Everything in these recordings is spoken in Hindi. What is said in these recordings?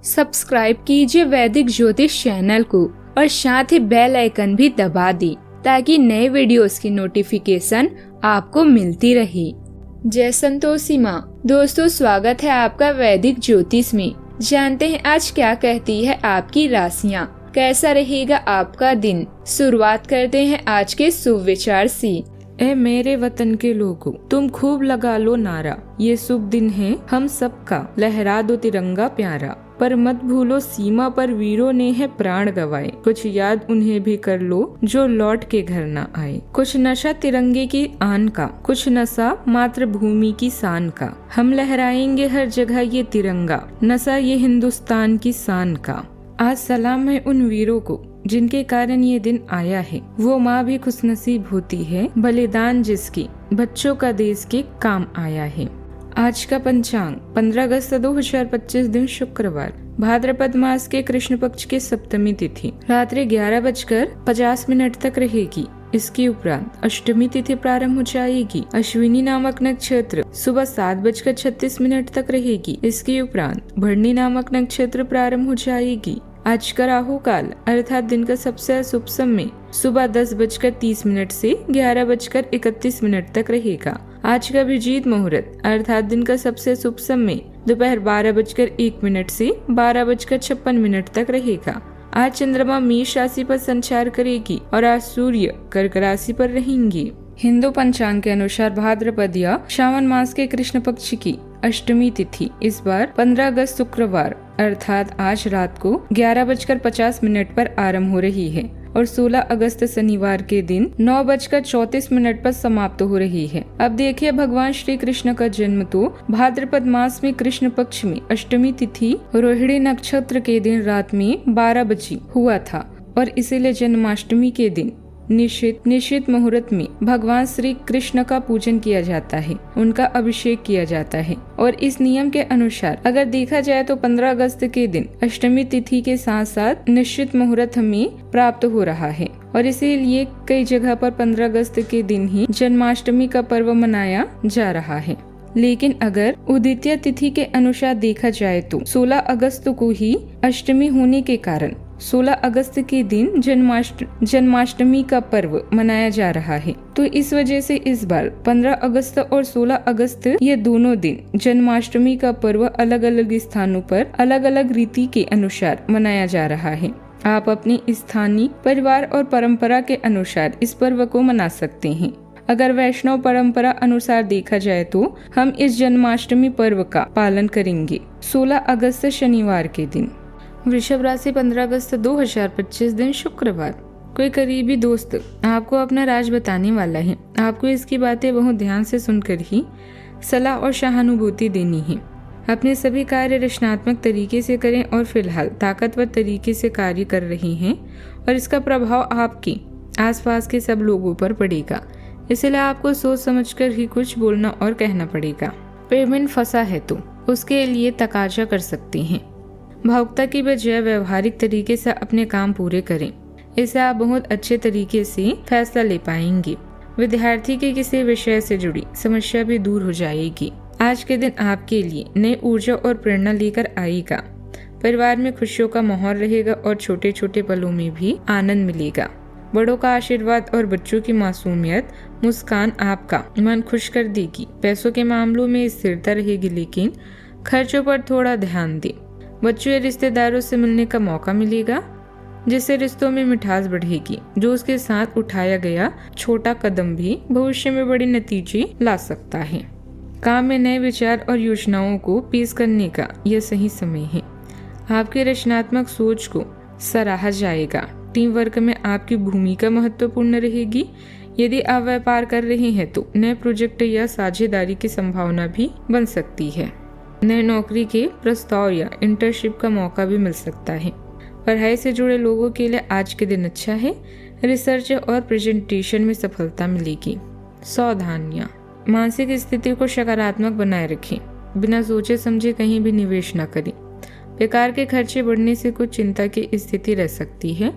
सब्सक्राइब कीजिए वैदिक ज्योतिष चैनल को और साथ ही बेल आइकन भी दबा दी ताकि नए वीडियोस की नोटिफिकेशन आपको मिलती रहे। जय संतोषी माँ। दोस्तों, स्वागत है आपका वैदिक ज्योतिष में। जानते हैं आज क्या कहती है आपकी राशियाँ, कैसा रहेगा आपका दिन। शुरुआत करते हैं आज के शुभ विचार से। ए मेरे वतन के लोगों, तुम खूब लगा लो नारा, ये शुभ दिन है हम सबका, लहरा दो तिरंगा प्यारा। पर मत भूलो सीमा पर वीरों ने है प्राण गवाए, कुछ याद उन्हें भी कर लो जो लौट के घर न आए। कुछ नशा तिरंगे की आन का, कुछ नशा मातृभूमि की शान का। हम लहराएंगे हर जगह ये तिरंगा, नशा ये हिंदुस्तान की शान का। आज सलाम है उन वीरों को जिनके कारण ये दिन आया है। वो माँ भी खुशनसीब होती है, बलिदान जिसकी बच्चों का देश के काम आया है। आज का पंचांग 15 अगस्त 2025 दिन शुक्रवार, भाद्रपद मास के कृष्ण पक्ष के सप्तमी तिथि रात्रि 11:50 तक रहेगी। इसके उपरांत अष्टमी तिथि प्रारंभ हो जाएगी। अश्विनी नामक नक्षत्र सुबह 7:36 तक रहेगी। इसके उपरांत भरणी नामक नक्षत्र प्रारंभ हो जाएगी। आज का राहु काल अर्थात दिन का सबसे अशुभ समय सुबह 10:30 से 11:31 तक रहेगा। आज का अभिजीत मुहूर्त अर्थात दिन का सबसे शुभ समय दोपहर 12:01 से 12:56 तक रहेगा। आज चंद्रमा मेष राशि पर संचार करेगी और आज सूर्य कर्क राशि पर रहेंगे। हिंदू पंचांग के अनुसार भाद्रपद या श्रावण मास के कृष्ण पक्ष की अष्टमी तिथि इस बार 15 अगस्त शुक्रवार अर्थात आज रात को 11:50 पर आरंभ हो रही है और 16 अगस्त शनिवार के दिन 9:34 पर समाप्त हो रही है। अब देखिए, भगवान श्री कृष्ण का जन्म तो भाद्रपद मास में कृष्ण पक्ष में अष्टमी तिथि रोहिणी नक्षत्र के दिन रात में 12 बजे हुआ था और इसीलिए जन्माष्टमी के दिन निश्चित मुहूर्त में भगवान श्री कृष्ण का पूजन किया जाता है, उनका अभिषेक किया जाता है। और इस नियम के अनुसार अगर देखा जाए तो 15 अगस्त के दिन अष्टमी तिथि के साथ साथ निश्चित मुहूर्त हमें प्राप्त हो रहा है और इसीलिए कई जगह पर 15 अगस्त के दिन ही जन्माष्टमी का पर्व मनाया जा रहा है। लेकिन अगर उदितीय तिथि के अनुसार देखा जाए तो 16 अगस्त को ही अष्टमी होने के कारण 16 अगस्त के दिन जन्माष्टमी का पर्व मनाया जा रहा है। तो इस वजह से इस बार 15 अगस्त और 16 अगस्त ये दोनों दिन जन्माष्टमी का पर्व अलग अलग स्थानों पर अलग अलग रीति के अनुसार मनाया जा रहा है। आप अपनी स्थानीय परिवार और परंपरा के अनुसार इस पर्व को मना सकते हैं। अगर वैष्णव परंपरा अनुसार देखा जाए तो हम इस जन्माष्टमी पर्व का पालन करेंगे 16 अगस्त शनिवार के दिन। वृषभ राशि 15 अगस्त 2025 दिन शुक्रवार। कोई करीबी दोस्त आपको अपना राज बताने वाला है। आपको इसकी बातें बहुत ध्यान से सुनकर ही सलाह और सहानुभूति देनी है। अपने सभी कार्य रचनात्मक तरीके से करें और फिलहाल ताकतवर तरीके से कार्य कर रहे हैं और इसका प्रभाव आपके आसपास के सब लोगों पर पड़ेगा। इसलिए आपको सोच समझकर ही कुछ बोलना और कहना पड़ेगा। पेमेंट फंसा है तो उसके लिए तकाजा कर सकते हैं। भावुकता की बजाय व्यवहारिक तरीके से अपने काम पूरे करें, इससे आप बहुत अच्छे तरीके से फैसला ले पाएंगे। विद्यार्थी के किसी विषय से जुड़ी समस्या भी दूर हो जाएगी। आज के दिन आपके लिए नई ऊर्जा और प्रेरणा लेकर आएगा। परिवार में खुशियों का माहौल रहेगा और छोटे छोटे पलों में भी आनंद मिलेगा। बड़ों का आशीर्वाद और बच्चों की मासूमियत मुस्कान आपका मन खुश कर देगी। पैसों के मामलों में स्थिरता रहेगी, लेकिन खर्चों पर थोड़ा ध्यान दें। बच्चों या रिश्तेदारों से मिलने का मौका मिलेगा, जिससे रिश्तों में मिठास बढ़ेगी। जो उसके साथ उठाया गया छोटा कदम भी भविष्य में बड़े नतीजे ला सकता है। काम में नए विचार और योजनाओं को पेश करने का यह सही समय है। आपकी रचनात्मक सोच को सराहा जाएगा। टीम वर्क में आपकी भूमिका महत्वपूर्ण रहेगी। यदि आप व्यापार कर रहे हैं तो नए प्रोजेक्ट या साझेदारी की संभावना भी बन सकती है। नए नौकरी के प्रस्ताव या इंटर्नशिप का मौका भी मिल सकता है। पढ़ाई से जुड़े लोगों के लिए आज के दिन अच्छा है। रिसर्च और प्रेजेंटेशन में सफलता मिलेगी। सावधानियां, मानसिक स्थिति को सकारात्मक बनाए रखें। बिना सोचे समझे कहीं भी निवेश न करें। बेकार के खर्चे बढ़ने से कुछ चिंता की स्थिति रह सकती है।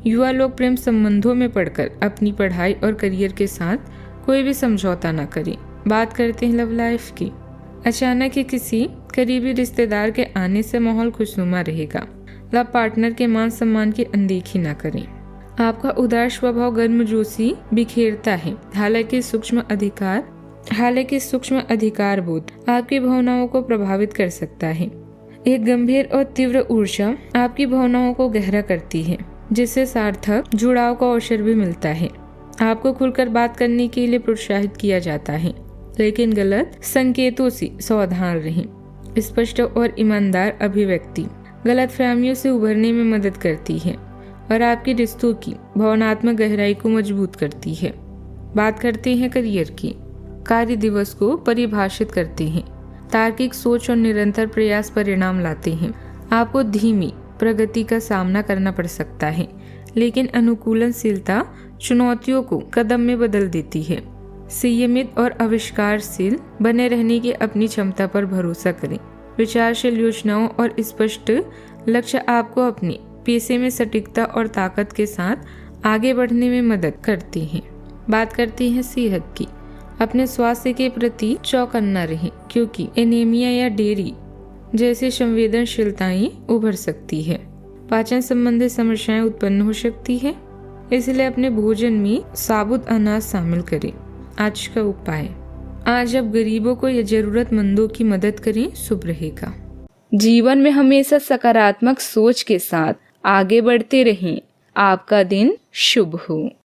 युवा लोग प्रेम संबंधों में पड़कर अपनी पढ़ाई और करियर के साथ कोई भी समझौता न करें। बात करते हैं लव लाइफ की। अचानक ही किसी करीबी रिश्तेदार के आने से माहौल खुशनुमा रहेगा। लव पार्टनर के मान सम्मान की अनदेखी न करें। आपका उदार स्वभाव गर्मजोशी बिखेरता है। हालांकि सूक्ष्म अधिकार बोध आपकी भावनाओं को प्रभावित कर सकता है। एक गंभीर और तीव्र ऊर्जा आपकी भावनाओं को गहरा करती है, जिससे सार्थक जुड़ाव का अवसर भी मिलता है। आपको खुलकर बात करने के लिए प्रोत्साहित किया जाता है, लेकिन गलत संकेतों से सावधान रहें। स्पष्ट और ईमानदार अभिव्यक्ति गलतफहमियों से उभरने में मदद करती है और आपके रिश्तों की भावनात्मक गहराई को मजबूत करती है। बात करते हैं करियर की। कार्य दिवस को परिभाषित करते हैं। तार्किक सोच और निरंतर प्रयास परिणाम लाते हैं। आपको धीमी प्रगति का सामना करना पड़ सकता है, लेकिन अनुकूलनशीलता चुनौतियों को कदम में बदल देती है। संयमित और आविष्कारशील बने रहने की अपनी क्षमता पर भरोसा करें। विचारशील योजनाओं और स्पष्ट लक्ष्य आपको अपने पेशे में सटीकता और ताकत के साथ आगे बढ़ने में मदद करती हैं। बात करते हैं सेहत की। अपने स्वास्थ्य के प्रति चौकन्ना रहें, क्योंकि एनीमिया या डेयरी जैसी संवेदनशीलताएं उभर सकती है। पाचन संबंधी समस्याएं उत्पन्न हो सकती है, इसलिए अपने भोजन में साबुत अनाज शामिल करें। आज का उपाय, आज आप गरीबों को या जरूरतमंदों की मदद करें, शुभ रहेगा। जीवन में हमेशा सकारात्मक सोच के साथ आगे बढ़ते रहें। आपका दिन शुभ हो।